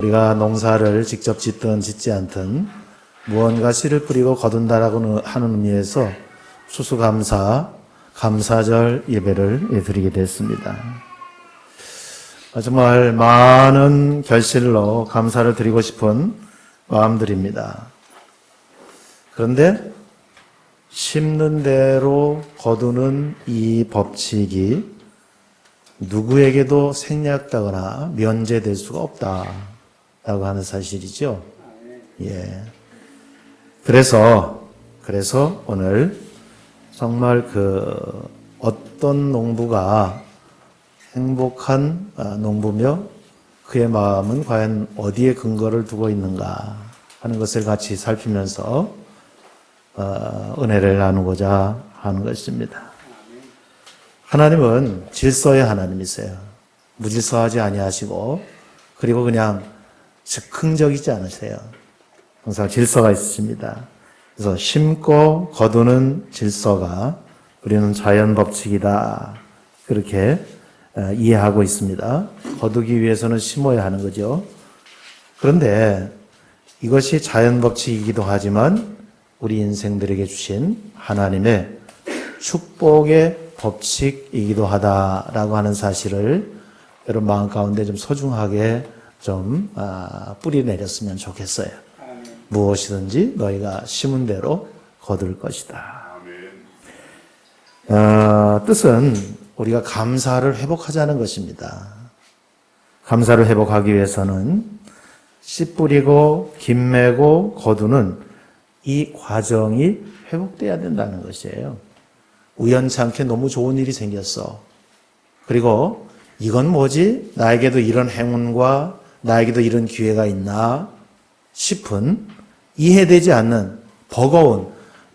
우리가 농사를 직접 짓든 짓지 않든 무언가 씨를 뿌리고 거둔다라고 하는 의미에서 추수감사, 감사절 예배를 드리게 됐습니다. 정말 많은 결실로 감사를 드리고 싶은 마음들입니다. 그런데 심는 대로 거두는 이 법칙이 누구에게도 생략되거나 면제될 수가 없다라고 하는 사실이죠. 예. 그래서 오늘 정말 어떤 농부가 행복한 농부며 그의 마음은 과연 어디에 근거를 두고 있는가 하는 것을 같이 살피면서 은혜를 나누고자 하는 것입니다. 하나님은 질서의 하나님이세요. 무질서하지 아니하시고 그리고 그냥 즉흥적이지 않으세요. 항상 질서가 있으십니다. 그래서 심고 거두는 질서가 우리는 자연 법칙이다. 그렇게 이해하고 있습니다. 거두기 위해서는 심어야 하는 거죠. 그런데 이것이 자연 법칙이기도 하지만 우리 인생들에게 주신 하나님의 축복의 법칙이기도 하다라고 하는 사실을 여러분 마음 가운데 좀 소중하게 좀 뿌리 내렸으면 좋겠어요. 무엇이든지 너희가 심은 대로 거둘 것이다. 뜻은 우리가 감사를 회복하자는 것입니다. 감사를 회복하기 위해서는 씨 뿌리고 김 매고 거두는 이 과정이 회복돼야 된다는 것이에요. 우연찮게 너무 좋은 일이 생겼어. 그리고 이건 뭐지? 나에게도 이런 행운과 나에게도 이런 기회가 있나 싶은 이해되지 않는 버거운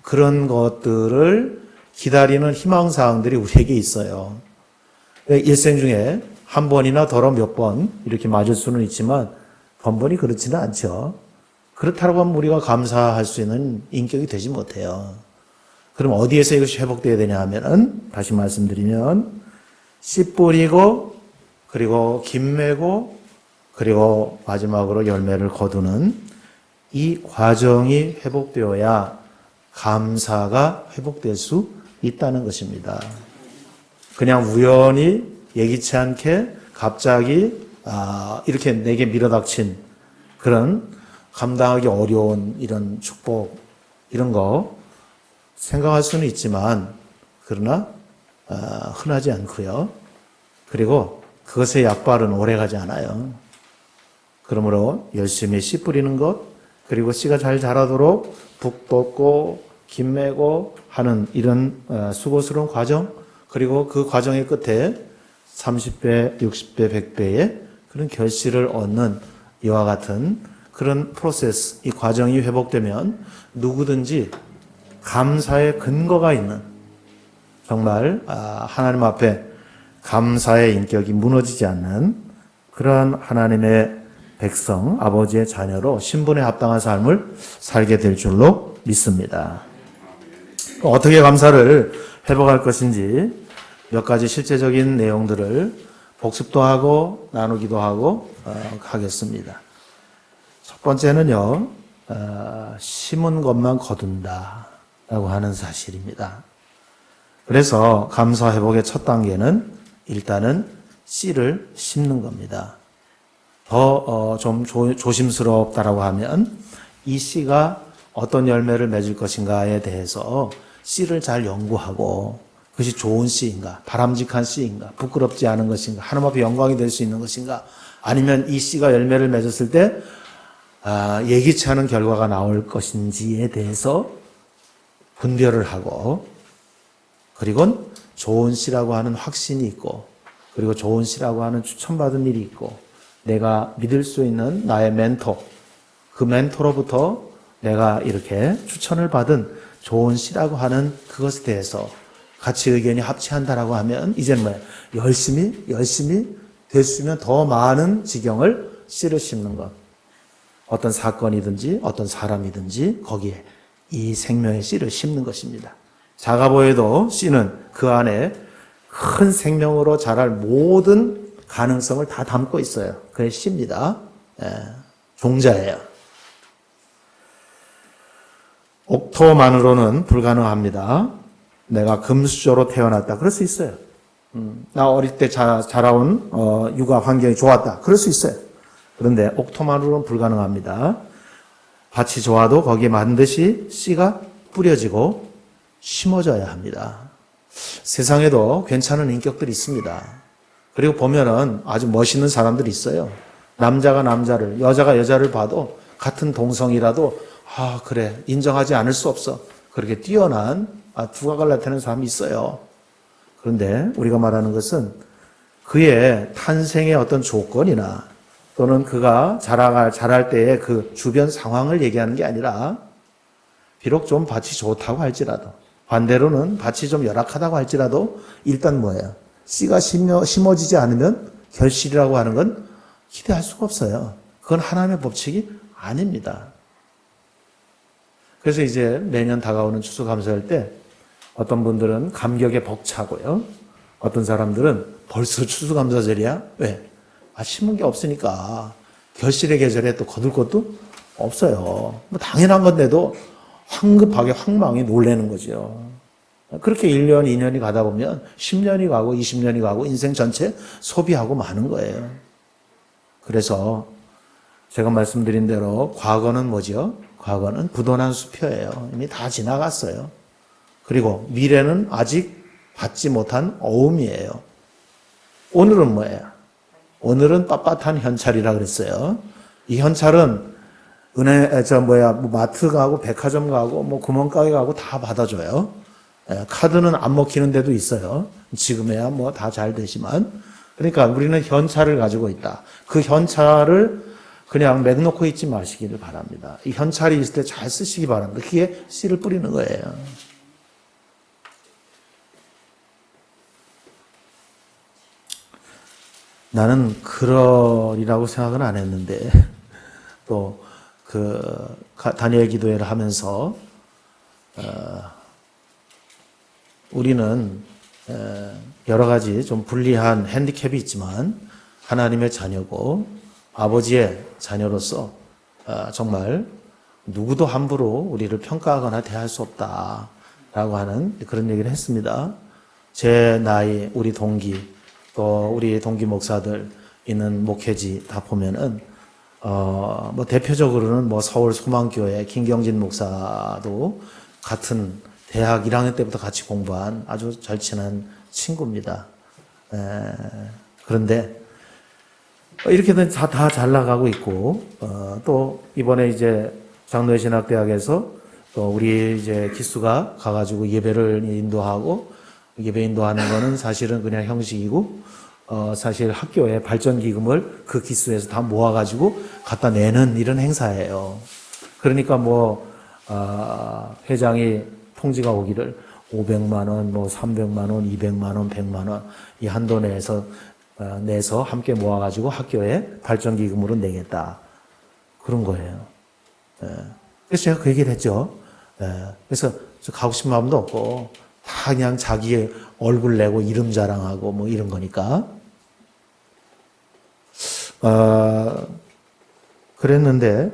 그런 것들을 기다리는 희망사항들이 우리에게 있어요. 일생 중에 한 번이나 더러 몇 번 이렇게 맞을 수는 있지만 번번이 그렇지는 않죠. 그렇다고 하면 우리가 감사할 수 있는 인격이 되지 못해요. 그럼 어디에서 이것이 회복되어야 되냐 하면은 다시 말씀드리면 씨 뿌리고 그리고 김 매고 그리고 마지막으로 열매를 거두는 이 과정이 회복되어야 감사가 회복될 수 있다는 것입니다. 그냥 우연히 예기치 않게 갑자기 이렇게 내게 밀어닥친 그런 감당하기 어려운 이런 축복 이런 거 생각할 수는 있지만 그러나 흔하지 않고요. 그리고 그것의 약발은 오래가지 않아요. 그러므로 열심히 씨 뿌리는 것 그리고 씨가 잘 자라도록 북 돋고 김 매고 하는 이런 수고스러운 과정 그리고 그 과정의 끝에 30배, 60배, 100배의 그런 결실을 얻는 이와 같은 그런 프로세스, 이 과정이 회복되면 누구든지 감사의 근거가 있는 정말 하나님 앞에 감사의 인격이 무너지지 않는 그러한 하나님의 백성, 아버지의 자녀로 신분에 합당한 삶을 살게 될 줄로 믿습니다. 어떻게 감사를 회복할 것인지 몇 가지 실제적인 내용들을 복습도 하고 나누기도 하고 하겠습니다. 첫 번째는요, 심은 것만 거둔다 라고 하는 사실입니다. 그래서 감사 회복의 첫 단계는 일단은 씨를 심는 겁니다. 더 좀 조심스럽다라고 하면 이 씨가 어떤 열매를 맺을 것인가에 대해서 씨를 잘 연구하고 그것이 좋은 씨인가, 바람직한 씨인가, 부끄럽지 않은 것인가, 하나님 앞에 영광이 될 수 있는 것인가, 아니면 이 씨가 열매를 맺었을 때 예기치 않은 결과가 나올 것인지에 대해서 분별을 하고 그리고 좋은 씨라고 하는 확신이 있고 그리고 좋은 씨라고 하는 추천받은 일이 있고 내가 믿을 수 있는 나의 멘토 그 멘토로부터 내가 이렇게 추천을 받은 좋은 씨라고 하는 그것에 대해서 같이 의견이 합치한다라고 하면 이제는 뭐예요? 열심히 될 수 있는 더 많은 지경을 씨를 심는 것. 어떤 사건이든지 어떤 사람이든지 거기에 이 생명의 씨를 심는 것입니다. 작아 보여도 씨는 그 안에 큰 생명으로 자랄 모든 가능성을 다 담고 있어요. 그게 씨입니다. 종자예요. 옥토만으로는 불가능합니다. 내가 금수저로 태어났다. 그럴 수 있어요. 나 어릴 때 자라온 육아 환경이 좋았다. 그럴 수 있어요. 그런데 옥토만으로는 불가능합니다. 밭이 좋아도 거기에 반드시 씨가 뿌려지고 심어져야 합니다. 세상에도 괜찮은 인격들이 있습니다. 그리고 보면은 아주 멋있는 사람들이 있어요. 남자가 남자를, 여자가 여자를 봐도 같은 동성이라도 그래, 인정하지 않을 수 없어. 그렇게 뛰어난 두각을 나타내는 사람이 있어요. 그런데 우리가 말하는 것은 그의 탄생의 어떤 조건이나 또는 그가 자랄 때의 그 주변 상황을 얘기하는 게 아니라 비록 좀 밭이 좋다고 할지라도 반대로는 밭이 좀 열악하다고 할지라도 일단 뭐예요? 씨가 심어지지 않으면 결실이라고 하는 건 기대할 수가 없어요. 그건 하나님의 법칙이 아닙니다. 그래서 이제 매년 다가오는 추수감사할 때 어떤 분들은 감격에 벅차고요. 어떤 사람들은 벌써 추수감사절이야? 왜? 심은 게 없으니까 결실의 계절에 또 거둘 것도 없어요. 뭐 당연한 건데도 황급하게 황망히 놀라는 거죠. 그렇게 1년, 2년이 가다 보면 10년이 가고 20년이 가고 인생 전체 소비하고 마는 거예요. 그래서 제가 말씀드린 대로 과거는 뭐죠? 과거는 부도난 수표예요. 이미 다 지나갔어요. 그리고 미래는 아직 받지 못한 어음이에요. 오늘은 뭐예요? 오늘은 빳빳한 현찰이라 그랬어요. 이 현찰은 마트 가고 백화점 가고 뭐 구멍가게 가고 다 받아줘요. 카드는 안 먹히는 데도 있어요. 지금에야 뭐 다 잘 되지만. 그러니까 우리는 현찰을 가지고 있다. 그 현찰을 그냥 맺놓고 있지 마시기를 바랍니다. 이 현찰이 있을 때 잘 쓰시기 바랍니다. 그게 씨를 뿌리는 거예요. 나는 그러리라고 생각은 안 했는데 또 다니엘 기도회를 하면서 우리는 여러 가지 좀 불리한 핸디캡이 있지만 하나님의 자녀고 아버지의 자녀로서 정말 누구도 함부로 우리를 평가하거나 대할 수 없다라고 하는 그런 얘기를 했습니다. 제 나이, 우리 동기, 또 우리 동기 목사들 있는 목회지 다 보면은 뭐 대표적으로는 뭐 서울 소망교회 김경진 목사도 같은 대학 1학년 때부터 같이 공부한 아주 절친한 친구입니다. 그런데 이렇게는 다 잘 나가고 있고 또 이번에 이제 장로회 신학대학에서 또 우리 이제 기수가 가가지고 예배를 인도하고 예배 인도하는 거는 사실은 그냥 형식이고 사실 학교에 발전 기금을 그 기수에서 다 모아가지고 갖다 내는 이런 행사예요. 그러니까 뭐 회장이 통지가 오기를 500만 원, 뭐 300만 원, 200만 원, 100만 원 이 한도 내서 함께 모아가지고 학교에 발전 기금으로 내겠다 그런 거예요. 그래서 제가 그 얘기를 했죠. 그래서 저 가고 싶은 마음도 없고 다 그냥 자기의 얼굴 내고 이름 자랑하고 뭐 이런 거니까. 그랬는데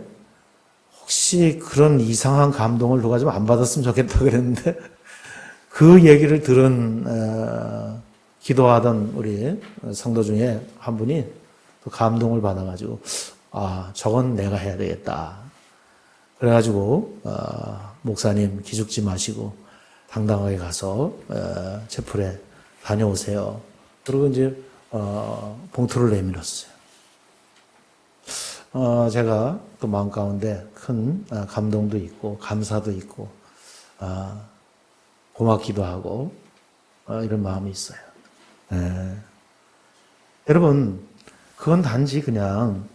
혹시 그런 이상한 감동을 누가 좀 안 받았으면 좋겠다 그랬는데 그 얘기를 들은 기도하던 우리 성도 중에 한 분이 또 감동을 받아가지고 저건 내가 해야 되겠다. 그래가지고 목사님 기죽지 마시고 당당하게 가서 채플에 다녀오세요. 그리고 이제 봉투를 내밀었어요. 제가 또 마음 가운데 큰 감동도 있고 감사도 있고 고맙기도 하고 이런 마음이 있어요. 여러분 그건 단지 그냥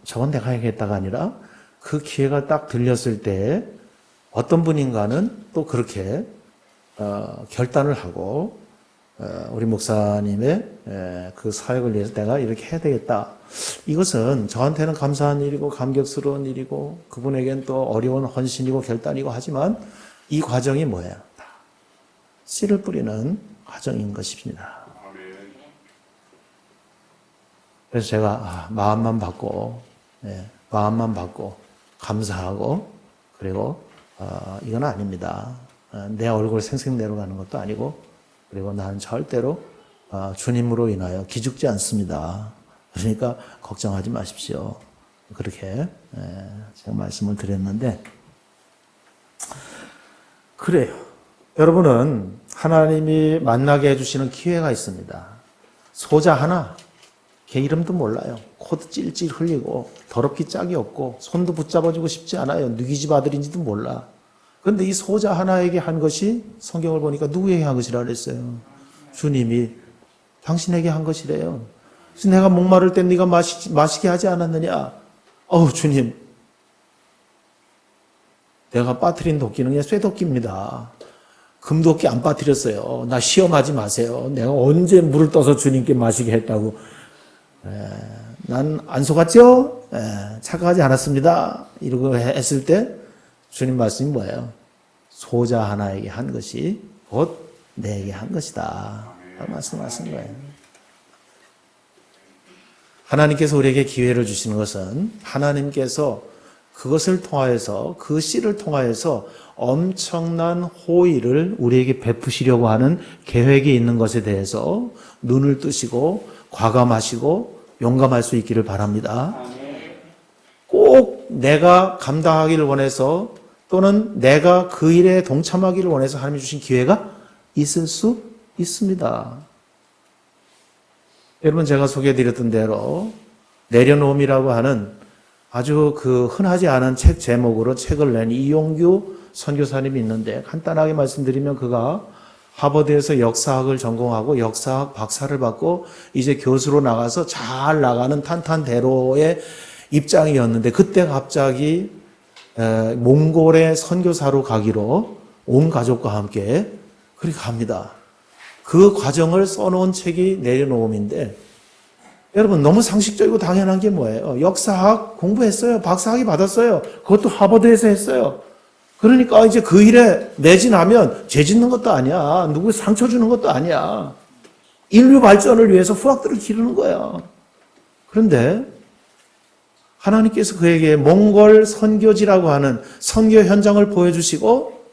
저건 내가 해야겠다가 아니라 그 기회가 딱 들렸을 때 어떤 분인가는 또 그렇게 결단을 하고 우리 목사님의 그 사역을 위해서 내가 이렇게 해야 되겠다. 이것은 저한테는 감사한 일이고 감격스러운 일이고 그분에겐 또 어려운 헌신이고 결단이고 하지만 이 과정이 뭐예요? 씨를 뿌리는 과정인 것입니다. 그래서 제가 마음만 받고, 마음만 받고 감사하고, 그리고 이건 아닙니다. 내 얼굴 생생 내려가는 것도 아니고, 그리고 나는 절대로 주님으로 인하여 기죽지 않습니다. 그러니까 걱정하지 마십시오. 그렇게 제가 말씀을 드렸는데, 그래요. 여러분은 하나님이 만나게 해주시는 기회가 있습니다. 소자 하나, 걔 이름도 몰라요. 코도 찔찔 흘리고 더럽기 짝이 없고 손도 붙잡아주고 싶지 않아요. 누구 집 아들인지도 몰라. 그런데 이 소자 하나에게 한 것이 성경을 보니까 누구에게 한 것이라 그랬어요? 주님이 당신에게 한 것이래요. 그래서 내가 목마를 때 네가 마시게 하지 않았느냐? 주님, 내가 빠뜨린 도끼는 그냥 쇠도끼입니다. 금도끼 안 빠뜨렸어요. 나 시험하지 마세요. 내가 언제 물을 떠서 주님께 마시게 했다고. 난 안 속았죠? 착각하지 않았습니다. 이러고 했을 때 주님 말씀이 뭐예요? 소자 하나에게 한 것이 곧 내게 한 것이다. 말씀하신 거예요. 하나님께서 우리에게 기회를 주시는 것은 하나님께서 그것을 통하여서, 그 씨를 통하여서 엄청난 호의를 우리에게 베푸시려고 하는 계획이 있는 것에 대해서 눈을 뜨시고 과감하시고 용감할 수 있기를 바랍니다. 꼭 내가 감당하기를 원해서, 또는 내가 그 일에 동참하기를 원해서 하나님이 주신 기회가 있을 수 있습니다. 여러분, 제가 소개해드렸던 대로 내려놓음이라고 하는 아주 흔하지 않은 책 제목으로 책을 낸 이용규 선교사님이 있는데, 간단하게 말씀드리면 그가 하버드에서 역사학을 전공하고 역사학 박사를 받고 이제 교수로 나가서 잘 나가는 탄탄대로의 입장이었는데, 그때 갑자기 몽골의 선교사로 가기로 온 가족과 함께 그렇게 갑니다. 그 과정을 써놓은 책이 내려놓음인데, 여러분, 너무 상식적이고 당연한 게 뭐예요? 역사학 공부했어요. 박사학위 받았어요. 그것도 하버드에서 했어요. 그러니까 이제 그 일에 매진하면 죄 짓는 것도 아니야. 누구 상처 주는 것도 아니야. 인류 발전을 위해서 후학들을 기르는 거야. 그런데 하나님께서 그에게 몽골 선교지라고 하는 선교 현장을 보여주시고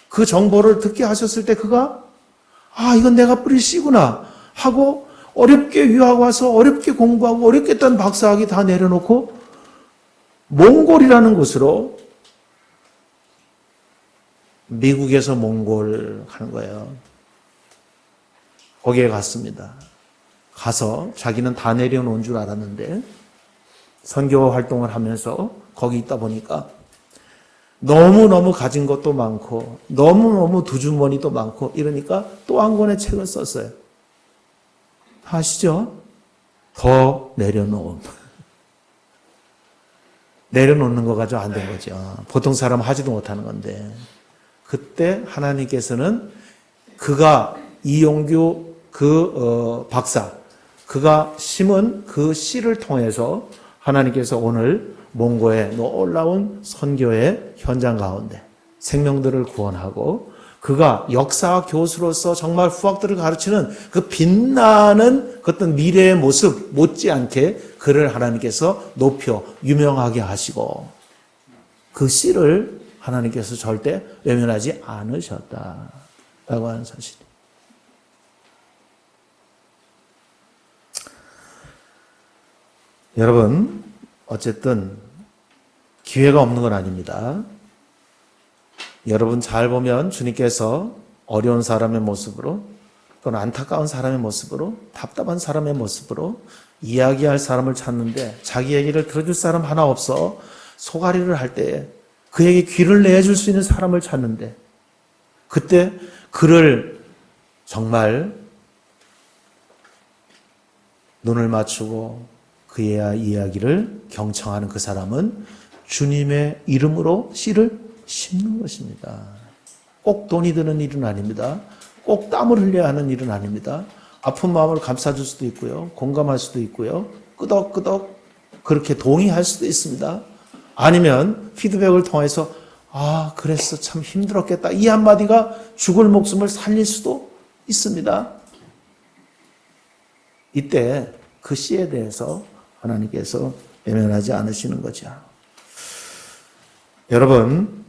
그 정보를 듣게 하셨을 때 그가 이건 내가 뿌릴 씨구나 하고 어렵게 유학 와서 어렵게 공부하고 어렵게 딴 박사학위 다 내려놓고 몽골이라는 곳으로, 미국에서 몽골 가는 거예요. 거기에 갔습니다. 가서 자기는 다 내려놓은 줄 알았는데 선교 활동을 하면서 거기 있다 보니까 너무너무 가진 것도 많고 너무너무 두 주머니도 많고 이러니까 또 한 권의 책을 썼어요. 아시죠? 더 내려놓음. 내려놓는 거 가지고 안 된 거죠. 보통 사람은 하지도 못하는 건데, 그때 하나님께서는 그가 이용규 박사, 그가 심은 그 씨를 통해서 하나님께서 오늘 몽고의 놀라운 선교의 현장 가운데 생명들을 구원하고, 그가 역사 교수로서 정말 후학들을 가르치는 그 빛나는 그 어떤 미래의 모습 못지않게 그를 하나님께서 높여 유명하게 하시고, 그 씨를 하나님께서 절대 외면하지 않으셨다라고 하는 사실이에요. 여러분, 어쨌든 기회가 없는 건 아닙니다. 여러분 잘 보면 주님께서 어려운 사람의 모습으로, 또는 안타까운 사람의 모습으로, 답답한 사람의 모습으로 이야기할 사람을 찾는데, 자기 얘기를 들어줄 사람 하나 없어 소가리를 할 때 그에게 귀를 내줄 수 있는 사람을 찾는데, 그때 그를 정말 눈을 맞추고 그의 이야기를 경청하는 그 사람은 주님의 이름으로 씨를 심는 것입니다. 꼭 돈이 드는 일은 아닙니다. 꼭 땀을 흘려야 하는 일은 아닙니다. 아픈 마음을 감싸줄 수도 있고요. 공감할 수도 있고요. 끄덕끄덕 그렇게 동의할 수도 있습니다. 아니면 피드백을 통해서 그랬어, 참 힘들었겠다, 이 한마디가 죽을 목숨을 살릴 수도 있습니다. 이때 그 씨에 대해서 하나님께서 외면하지 않으시는 거죠. 여러분,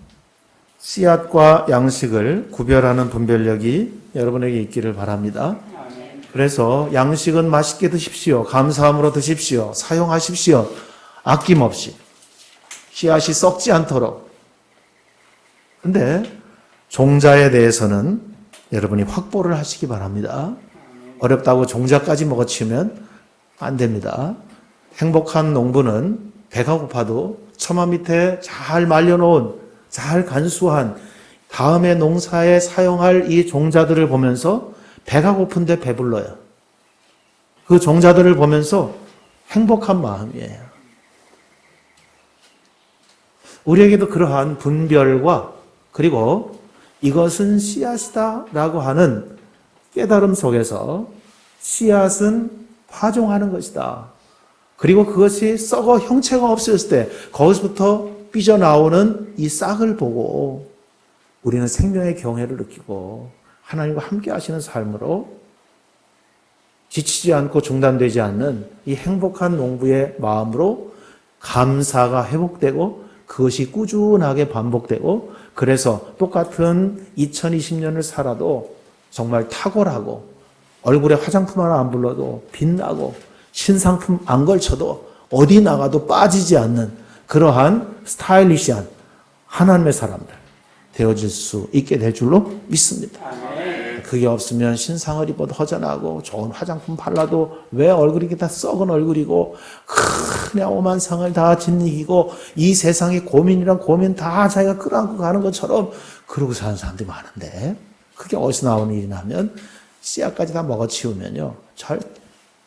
씨앗과 양식을 구별하는 분별력이 여러분에게 있기를 바랍니다. 그래서 양식은 맛있게 드십시오. 감사함으로 드십시오. 사용하십시오. 아낌없이. 씨앗이 썩지 않도록. 근데 종자에 대해서는 여러분이 확보를 하시기 바랍니다. 어렵다고 종자까지 먹어치우면 안 됩니다. 행복한 농부는 배가 고파도 처마 밑에 잘 말려놓은, 잘 간수한 다음에 농사에 사용할 이 종자들을 보면서 배가 고픈데 배불러요. 그 종자들을 보면서 행복한 마음이에요. 우리에게도 그러한 분별과 그리고 이것은 씨앗이다 라고 하는 깨달음 속에서 씨앗은 파종하는 것이다. 그리고 그것이 썩어 형체가 없어졌을 때 거기서부터 삐져나오는 이 싹을 보고 우리는 생명의 경외를 느끼고 하나님과 함께 하시는 삶으로 지치지 않고 중단되지 않는 이 행복한 농부의 마음으로 감사가 회복되고 그것이 꾸준하게 반복되고 그래서 똑같은 2020년을 살아도 정말 탁월하고 얼굴에 화장품 하나 안 불러도 빛나고 신상품 안 걸쳐도 어디 나가도 빠지지 않는 그러한 스타일리시한 하나님의 사람들 되어질 수 있게 될 줄로 믿습니다. 그게 없으면 신상을 입어도 허전하고 좋은 화장품 발라도 왜 얼굴이 다 썩은 얼굴이고 그냥 오만 상을 다 짓이기고 이 세상의 고민이란 고민 다 자기가 끌어안고 가는 것처럼 그러고 사는 사람들이 많은데 그게 어디서 나오는 일이냐면 씨앗까지 다 먹어치우면요 잘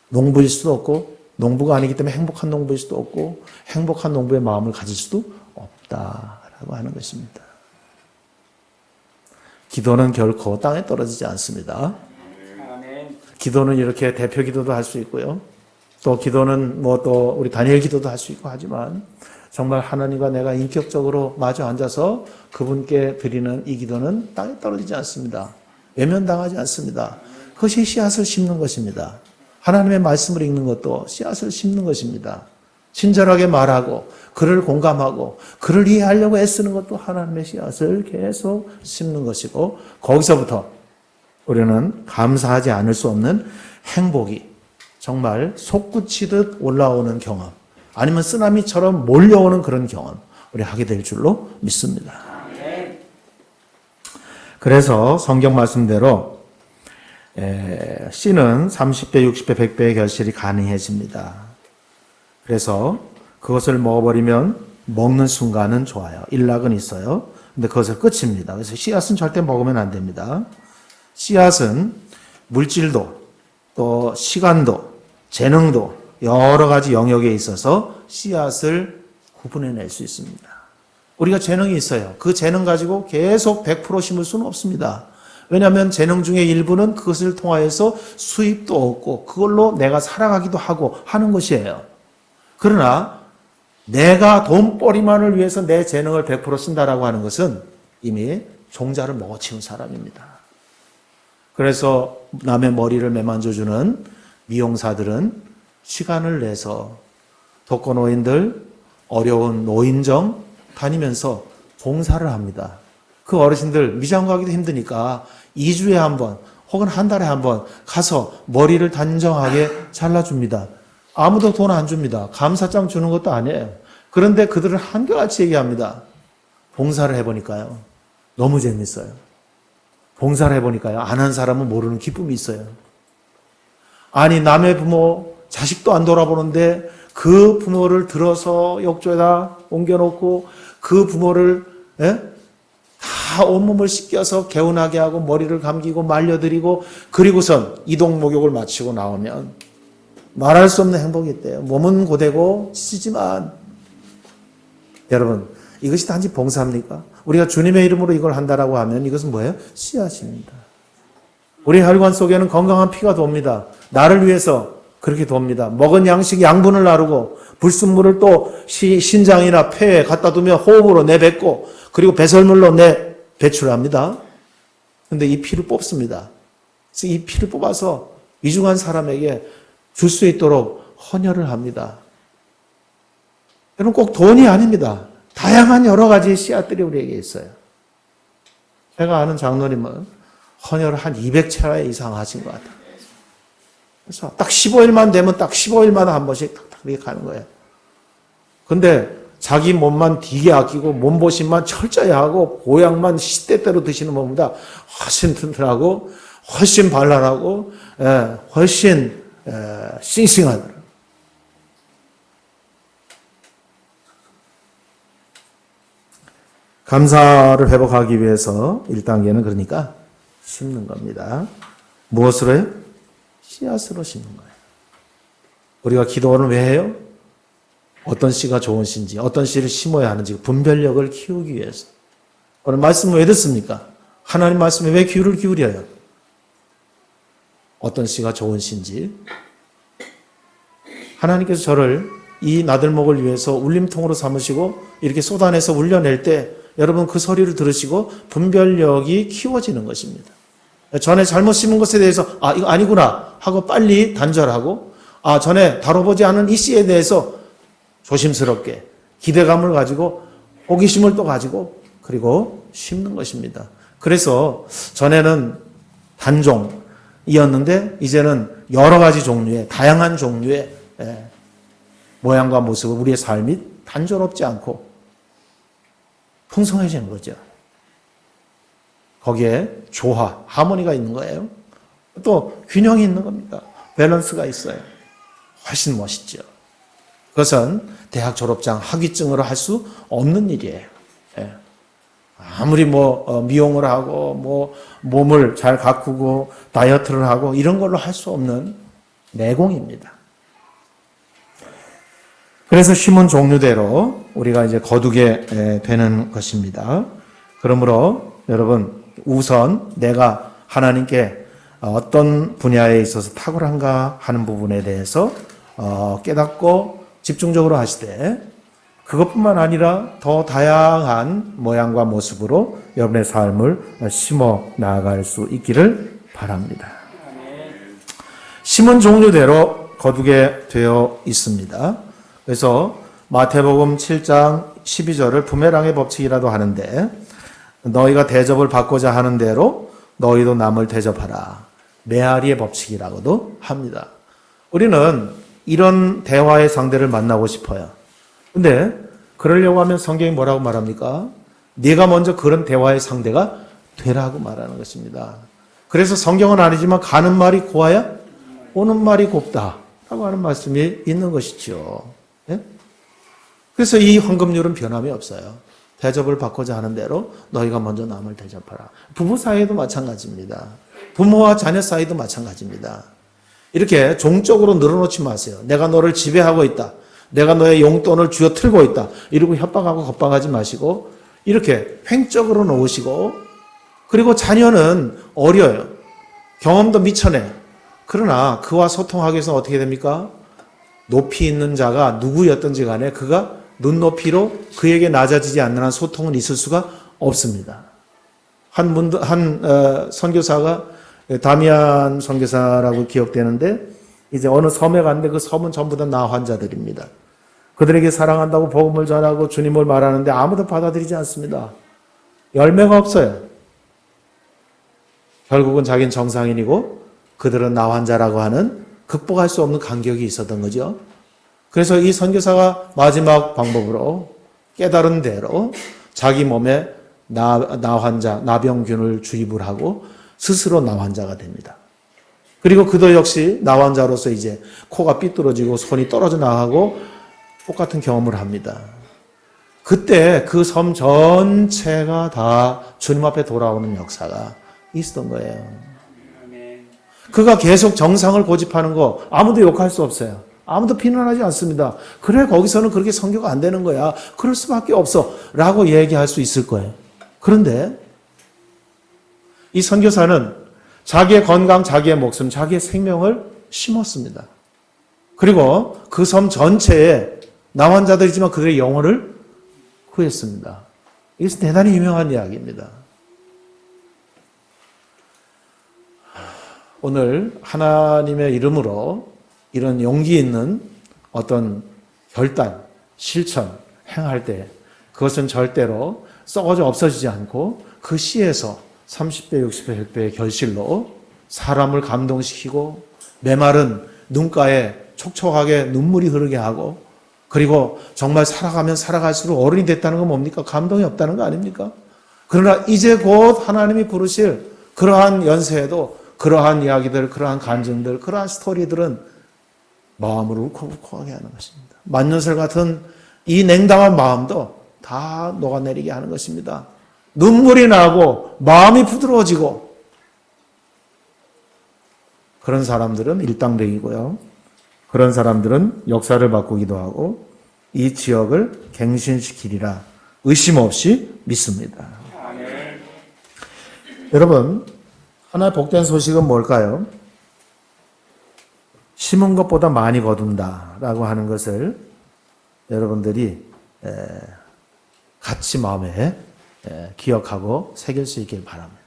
농부일 수도 없고 농부가 아니기 때문에 행복한 농부일 수도 없고 행복한 농부의 마음을 가질 수도 없다라고 하는 것입니다. 기도는 결코 땅에 떨어지지 않습니다. 기도는 이렇게 대표 기도도 할 수 있고요. 또 기도는 또 우리 다니엘 기도도 할 수 있고 하지만 정말 하나님과 내가 인격적으로 마주 앉아서 그분께 드리는 이 기도는 땅에 떨어지지 않습니다. 외면당하지 않습니다. 그것이 씨앗을 심는 것입니다. 하나님의 말씀을 읽는 것도 씨앗을 심는 것입니다. 친절하게 말하고 그를 공감하고 그를 이해하려고 애쓰는 것도 하나님의 씨앗을 계속 심는 것이고 거기서부터 우리는 감사하지 않을 수 없는 행복이 정말 솟구치듯 올라오는 경험 아니면 쓰나미처럼 몰려오는 그런 경험 우리 하게 될 줄로 믿습니다. 그래서 성경 말씀대로 씨는 30배, 60배, 100배의 결실이 가능해집니다. 그래서 그것을 먹어버리면 먹는 순간은 좋아요. 일락은 있어요. 근데 그것은 끝입니다. 그래서 씨앗은 절대 먹으면 안 됩니다. 씨앗은 물질도 또 시간도 재능도 여러 가지 영역에 있어서 씨앗을 구분해낼 수 있습니다. 우리가 재능이 있어요. 그 재능 가지고 계속 100% 심을 수는 없습니다. 왜냐하면 재능 중에 일부는 그것을 통하여서 수입도 얻고 그걸로 내가 살아가기도 하고 하는 것이에요. 그러나 내가 돈벌이만을 위해서 내 재능을 100% 쓴다라고 하는 것은 이미 종자를 먹어치운 사람입니다. 그래서 남의 머리를 매만져주는 미용사들은 시간을 내서 독거노인들, 어려운 노인정 다니면서 봉사를 합니다. 그 어르신들 미장 가기도 힘드니까 2주에 한 번 혹은 한 달에 한 번 가서 머리를 단정하게 잘라줍니다. 아무도 돈 안 줍니다. 감사장 주는 것도 아니에요. 그런데 그들은 한결같이 얘기합니다. 봉사를 해보니까요. 너무 재밌어요. 봉사를 해보니까요. 안 한 사람은 모르는 기쁨이 있어요. 아니 남의 부모 자식도 안 돌아보는데 그 부모를 들어서 욕조에다 옮겨놓고 그 부모를 다 온몸을 씻겨서 개운하게 하고 머리를 감기고 말려드리고 그리고선 이동 목욕을 마치고 나오면 말할 수 없는 행복이 있대요. 몸은 고되고 지치지만 여러분 이것이 단지 봉사입니까? 우리가 주님의 이름으로 이걸 한다라고 하면 이것은 뭐예요? 씨앗입니다. 우리 혈관 속에는 건강한 피가 돕니다. 나를 위해서 그렇게 돕니다. 먹은 양식 양분을 나누고 불순물을 또 신장이나 폐에 갖다 두며 호흡으로 내뱉고 그리고 배설물로 배출합니다. 그런데 이 피를 뽑습니다. 그래서 이 피를 뽑아서 위중한 사람에게 줄 수 있도록 헌혈을 합니다. 여러분 꼭 돈이 아닙니다. 다양한 여러 가지 씨앗들이 우리에게 있어요. 제가 아는 장로님은 헌혈을 한 200차례 이상 하신 것 같아요. 그래서 딱 15일만 되면 딱 15일마다 한 번씩 탁탁 이렇게 가는 거예요. 근데 자기 몸만 되게 아끼고 몸보신만 철저히 하고 보약만 시대대로 드시는 분보다 훨씬 튼튼하고 훨씬 발랄하고 훨씬 싱싱하더라고요. 감사를 회복하기 위해서 1단계는 그러니까 심는 겁니다. 무엇으로 해요? 씨앗으로 심는 거예요. 우리가 기도를 왜 해요? 어떤 씨가 좋은 씨인지, 어떤 씨를 심어야 하는지 분별력을 키우기 위해서. 오늘 말씀을 왜 듣습니까? 하나님 말씀에 왜 귀를 기울여요? 어떤 씨가 좋은 씨인지. 하나님께서 저를 이 나들목을 위해서 울림통으로 삼으시고 이렇게 쏟아내서 울려낼 때 여러분 그 소리를 들으시고 분별력이 키워지는 것입니다. 전에 잘못 심은 것에 대해서 이거 아니구나 하고 빨리 단절하고 전에 다뤄보지 않은 이 씨에 대해서 조심스럽게 기대감을 가지고 호기심을 또 가지고 그리고 심는 것입니다. 그래서 전에는 단종이었는데 이제는 여러 가지 종류의 다양한 종류의 모양과 모습을 우리의 삶이 단조롭지 않고 풍성해지는 거죠. 거기에 조화, 하모니가 있는 거예요. 또 균형이 있는 겁니다. 밸런스가 있어요. 훨씬 멋있죠. 그것은 대학 졸업장 학위증으로 할 수 없는 일이에요. 아무리 미용을 하고 몸을 잘 가꾸고 다이어트를 하고 이런 걸로 할 수 없는 내공입니다. 그래서 심은 종류대로 우리가 이제 거두게 되는 것입니다. 그러므로 여러분 우선 내가 하나님께 어떤 분야에 있어서 탁월한가 하는 부분에 대해서 깨닫고 집중적으로 하시되 그것뿐만 아니라 더 다양한 모양과 모습으로 여러분의 삶을 심어 나아갈 수 있기를 바랍니다. 심은 종류대로 거두게 되어 있습니다. 그래서 마태복음 7장 12절을 부메랑의 법칙이라도 하는데 너희가 대접을 받고자 하는 대로 너희도 남을 대접하라. 메아리의 법칙이라고도 합니다. 우리는 이런 대화의 상대를 만나고 싶어요. 근데 그러려고 하면 성경이 뭐라고 말합니까? 네가 먼저 그런 대화의 상대가 되라고 말하는 것입니다. 그래서 성경은 아니지만 가는 말이 고와야 오는 말이 곱다 라고 하는 말씀이 있는 것이죠. 예? 그래서 이 황금률은 변함이 없어요. 대접을 받고자 하는 대로 너희가 먼저 남을 대접하라. 부부 사이에도 마찬가지입니다. 부모와 자녀 사이도 마찬가지입니다. 이렇게 종적으로 늘어놓지 마세요. 내가 너를 지배하고 있다. 내가 너의 용돈을 쥐어 틀고 있다. 이러고 협박하고 겁박하지 마시고 이렇게 횡적으로 놓으시고 그리고 자녀는 어려요. 경험도 미천해. 그러나 그와 소통하기 위해서 어떻게 됩니까? 높이 있는 자가 누구였든지 간에 그가 눈높이로 그에게 낮아지지 않는 한 소통은 있을 수가 없습니다. 한 선교사가 다미안 선교사라고 기억되는데 이제 어느 섬에 갔는데 그 섬은 전부 다 나 환자들입니다. 그들에게 사랑한다고 복음을 전하고 주님을 말하는데 아무도 받아들이지 않습니다. 열매가 없어요. 결국은 자기는 정상인이고 그들은 나 환자라고 하는 극복할 수 없는 간격이 있었던 거죠. 그래서 이 선교사가 마지막 방법으로 깨달은 대로 자기 몸에 나 환자, 나병균을 주입을 하고 스스로 나 환자가 됩니다. 그리고 그도 역시 나 환자로서 이제 코가 삐뚤어지고 손이 떨어져 나가고 똑같은 경험을 합니다. 그때 그 섬 전체가 다 주님 앞에 돌아오는 역사가 있었던 거예요. 그가 계속 정상을 고집하는 거 아무도 욕할 수 없어요. 아무도 비난하지 않습니다. 그래 거기서는 그렇게 선교가 안 되는 거야. 그럴 수밖에 없어 라고 얘기할 수 있을 거예요. 그런데 이 선교사는 자기의 건강, 자기의 목숨, 자기의 생명을 심었습니다. 그리고 그 섬 전체에 나 환자들이지만 그들의 영혼을 구했습니다. 이것은 대단히 유명한 이야기입니다. 오늘 하나님의 이름으로 이런 용기 있는 어떤 결단, 실천, 행할 때 그것은 절대로 썩어져 없어지지 않고 그 씨에서 30배, 60배, 100배의 결실로 사람을 감동시키고 메마른 눈가에 촉촉하게 눈물이 흐르게 하고 그리고 정말 살아가면 살아갈수록 어른이 됐다는 건 뭡니까? 감동이 없다는 거 아닙니까? 그러나 이제 곧 하나님이 부르실 그러한 연세에도 그러한 이야기들, 그러한 간증들, 그러한 스토리들은 마음을 울컥울컥하게 하는 것입니다. 만년설 같은 이 냉담한 마음도 다 녹아내리게 하는 것입니다. 눈물이 나고 마음이 부드러워지고 그런 사람들은 일당백이고요. 그런 사람들은 역사를 바꾸기도 하고 이 지역을 갱신시키리라 의심 없이 믿습니다. 여러분, 하나의 복된 소식은 뭘까요? 심은 것보다 많이 거둔다라고 하는 것을 여러분들이 같이 마음에 기억하고 새길 수 있길 바랍니다.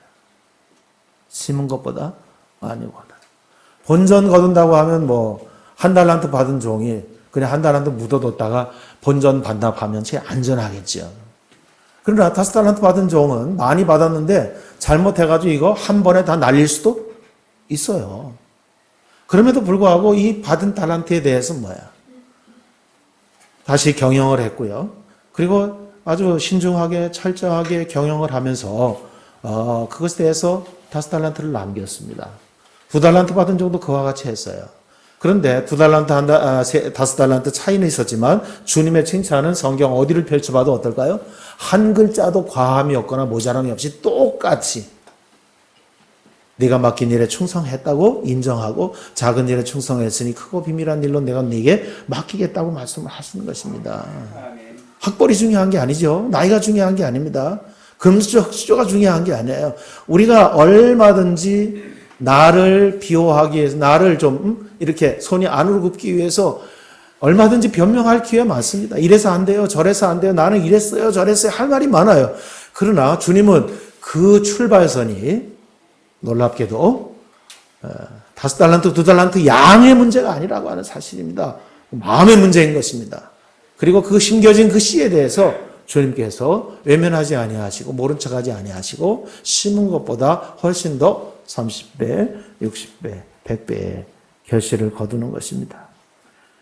심은 것보다 많이 거둔다. 본전 거둔다고 하면 한 달란트 받은 종이 그냥 한 달란트 묻어뒀다가 본전 반납하면 제일 안전하겠죠. 그러나 5달란트 받은 종은 많이 받았는데 잘못해가지고 이거 한 번에 다 날릴 수도 있어요. 그럼에도 불구하고 이 받은 달란트에 대해서 다시 경영을 했고요. 그리고 아주 신중하게 철저하게 경영을 하면서 그것에 대해서 5달란트를 남겼습니다. 2달란트 받은 종도 그와 같이 했어요. 그런데 2달란트, 5달란트 차이는 있었지만 주님의 칭찬은 성경 어디를 펼쳐봐도 어떨까요? 한 글자도 과함이 없거나 모자람이 없이 똑같이 네가 맡긴 일에 충성했다고 인정하고 작은 일에 충성했으니 크고 비밀한 일로 내가 네게 맡기겠다고 말씀을 하시는 것입니다. 학벌이 중요한 게 아니죠. 나이가 중요한 게 아닙니다. 금수저, 흑수저가 중요한 게 아니에요. 우리가 얼마든지 나를 비호하기 위해서 나를 좀 이렇게 손이 안으로 굽기 위해서 얼마든지 변명할 기회 많습니다. 이래서 안 돼요. 저래서 안 돼요. 나는 이랬어요. 저랬어요. 할 말이 많아요. 그러나 주님은 그 출발선이 놀랍게도 5달란트, 2달란트 양의 문제가 아니라고 하는 사실입니다. 마음의 문제인 것입니다. 그리고 그 심겨진 그 씨에 대해서 주님께서 외면하지 아니하시고 모른 척하지 아니하시고 심은 것보다 훨씬 더 30배, 60배, 100배의 결실을 거두는 것입니다.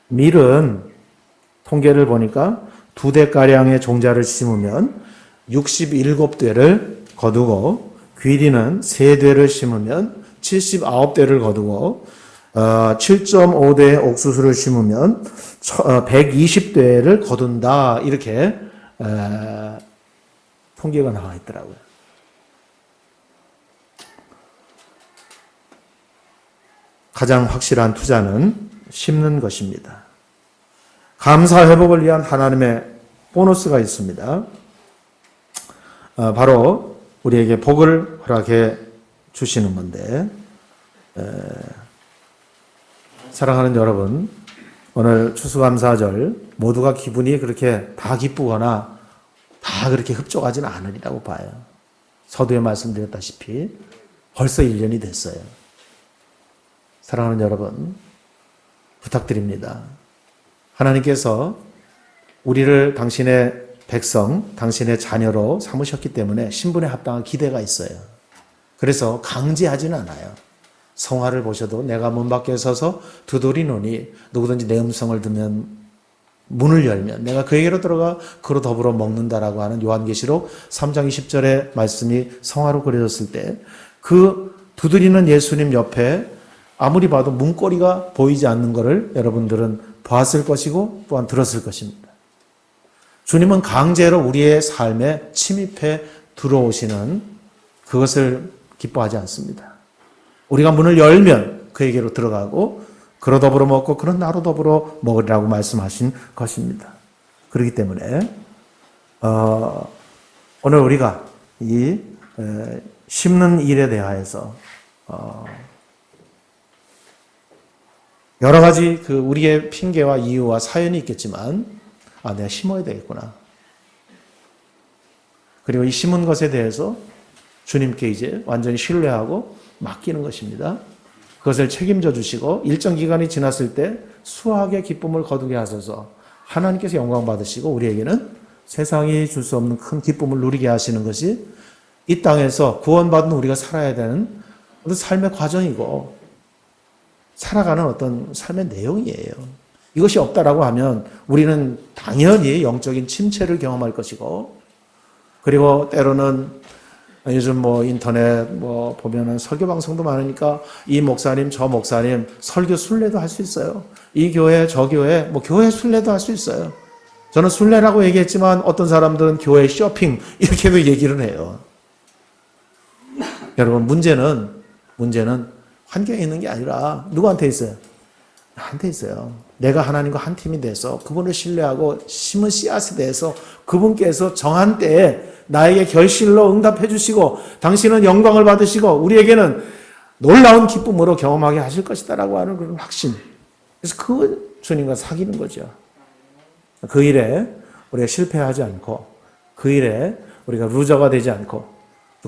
밀은 통계를 보니까 2대가량의 종자를 심으면 67대를 거두고 귀리는 3대를 심으면 79대를 거두고 7.5대의 옥수수를 심으면 120대를 거둔다. 이렇게 통계가 나와 있더라고요. 가장 확실한 투자는 심는 것입니다. 감사 회복을 위한 하나님의 보너스가 있습니다. 바로 우리에게 복을 허락해 주시는 건데 사랑하는 여러분, 오늘 추수감사절 모두가 기분이 그렇게 다 기쁘거나 다 그렇게 흡족하지는 않으리라고 봐요. 서두에 말씀드렸다시피 벌써 1년이 됐어요. 사랑하는 여러분, 부탁드립니다. 하나님께서 우리를 당신의 백성, 당신의 자녀로 삼으셨기 때문에 신분에 합당한 기대가 있어요. 그래서 강제하지는 않아요. 성화를 보셔도 내가 문 밖에 서서 두드리노니 누구든지 내 음성을 듣면 문을 열면 내가 그에게로 들어가 그로 더불어 먹는다라고 하는 요한계시록 3장 20절의 말씀이 성화로 그려졌을 때 그 두드리는 예수님 옆에 아무리 봐도 문고리가 보이지 않는 것을 여러분들은 봤을 것이고 또한 들었을 것입니다. 주님은 강제로 우리의 삶에 침입해 들어오시는 그것을 기뻐하지 않습니다. 우리가 문을 열면 그에게로 들어가고 그로 더불어 먹고 그런 나로 더불어 먹으리라고 말씀하신 것입니다. 그렇기 때문에 오늘 우리가 이 심는 일에 대하여서 여러 가지 그 우리의 핑계와 이유와 사연이 있겠지만 내가 심어야 되겠구나. 그리고 이 심은 것에 대해서 주님께 이제 완전히 신뢰하고 맡기는 것입니다. 그것을 책임져 주시고 일정 기간이 지났을 때 수확의 기쁨을 거두게 하소서. 하나님께서 영광 받으시고 우리에게는 세상이 줄 수 없는 큰 기쁨을 누리게 하시는 것이 이 땅에서 구원받은 우리가 살아야 되는 어떤 삶의 과정이고 살아가는 어떤 삶의 내용이에요. 이것이 없다라고 하면 우리는 당연히 영적인 침체를 경험할 것이고, 그리고 때로는 요즘 인터넷 보면은 설교 방송도 많으니까 이 목사님 저 목사님 설교 순례도 할 수 있어요. 이 교회 저 교회 교회 순례도 할 수 있어요. 저는 순례라고 얘기했지만 어떤 사람들은 교회 쇼핑 이렇게도 얘기를 해요. 여러분 문제는 환경에 있는 게 아니라 누구한테 있어요? 나한테 있어요. 내가 하나님과 한 팀이 돼서 그분을 신뢰하고 심은 씨앗에 대해서 그분께서 정한 때에 나에게 결실로 응답해 주시고 당신은 영광을 받으시고 우리에게는 놀라운 기쁨으로 경험하게 하실 것이다라고 하는 그런 확신. 그래서 그 주님과 사귀는 거죠. 그 일에 우리가 실패하지 않고 그 일에 우리가 루저가 되지 않고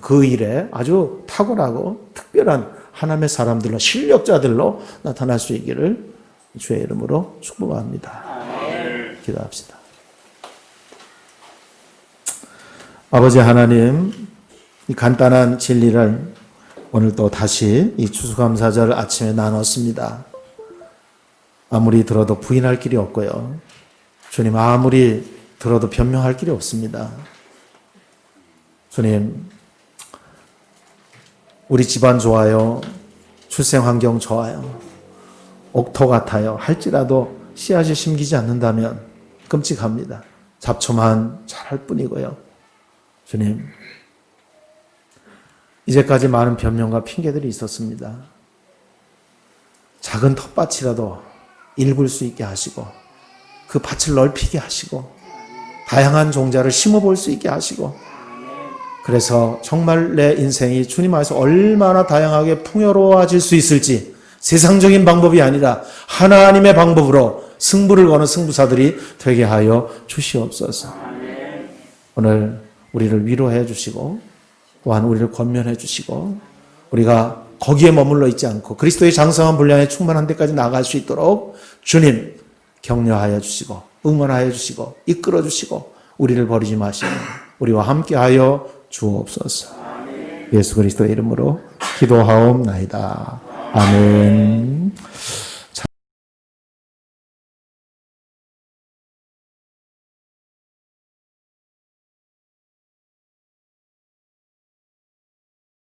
그 일에 아주 탁월하고 특별한 하나님의 사람들로 실력자들로 나타날 수 있기를 주의 이름으로 축복합니다. 기도합시다. 아버지 하나님, 이 간단한 진리를 오늘 또 다시 이 추수감사절 아침에 나눴습니다. 아무리 들어도 부인할 길이 없고요. 주님 아무리 들어도 변명할 길이 없습니다. 주님, 우리 집안 좋아요. 출생 환경 좋아요. 옥토 같아요. 할지라도 씨앗이 심기지 않는다면 끔찍합니다. 잡초만 자랄 뿐이고요. 주님, 이제까지 많은 변명과 핑계들이 있었습니다. 작은 텃밭이라도 일굴 수 있게 하시고 그 밭을 넓히게 하시고 다양한 종자를 심어볼 수 있게 하시고 그래서 정말 내 인생이 주님 안에서 얼마나 다양하게 풍요로워질 수 있을지 세상적인 방법이 아니라 하나님의 방법으로 승부를 거는 승부사들이 되게 하여 주시옵소서. 오늘 우리를 위로해 주시고 또한 우리를 권면해 주시고 우리가 거기에 머물러 있지 않고 그리스도의 장성한 분량에 충만한 데까지 나아갈 수 있도록 주님 격려하여 주시고 응원하여 주시고 이끌어 주시고 우리를 버리지 마시고 우리와 함께하여 주옵소서. 예수 그리스도의 이름으로 기도하옵나이다. 아멘.